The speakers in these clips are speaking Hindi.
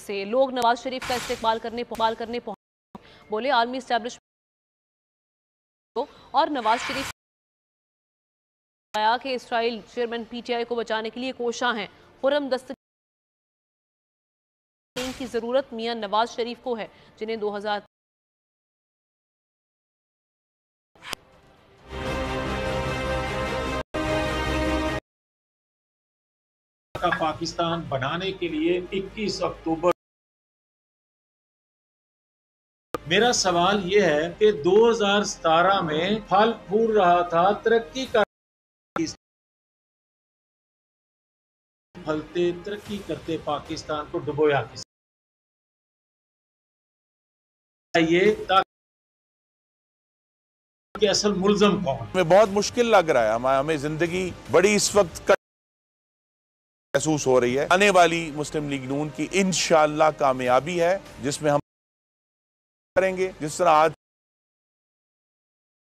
से लोग नवाज शरीफ का इस्तेमाल करने पहुंचे। बोले आर्मी एस्टेब्लिशमेंट और नवाज शरीफ आया कि इसराइल चेयरमैन पीटीआई को बचाने के लिए कोशां हैं। खुर्रम दस्तगीर की जरूरत मियां नवाज शरीफ को है, जिन्हें 2000 का पाकिस्तान बनाने के लिए 21 अक्टूबर। मेरा सवाल यह है कि 2017 में फल फूल रहा था, तरक्की कर फलते तरक्की करते पाकिस्तान को डुबोया ये ताकि असल मुल्ज़म कौन। हमें बहुत मुश्किल लग रहा है, हमें जिंदगी बड़ी इस वक्त महसूस हो रही है। आने वाली मुस्लिम लीग नून की इंशाअल्लाह कामयाबी है, जिसमें हम करेंगे जिस तरह आज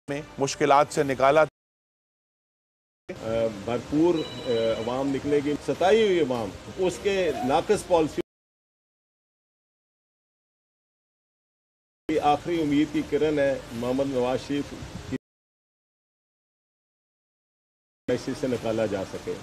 में मुश्किलात से निकाला, भरपूर अवाम निकलेगी। सताई हुई अवाम उसके नाकस पॉलिसी आखिरी उम्मीद की किरण है मोहम्मद नवाज शरीफ की से निकाला जा सके।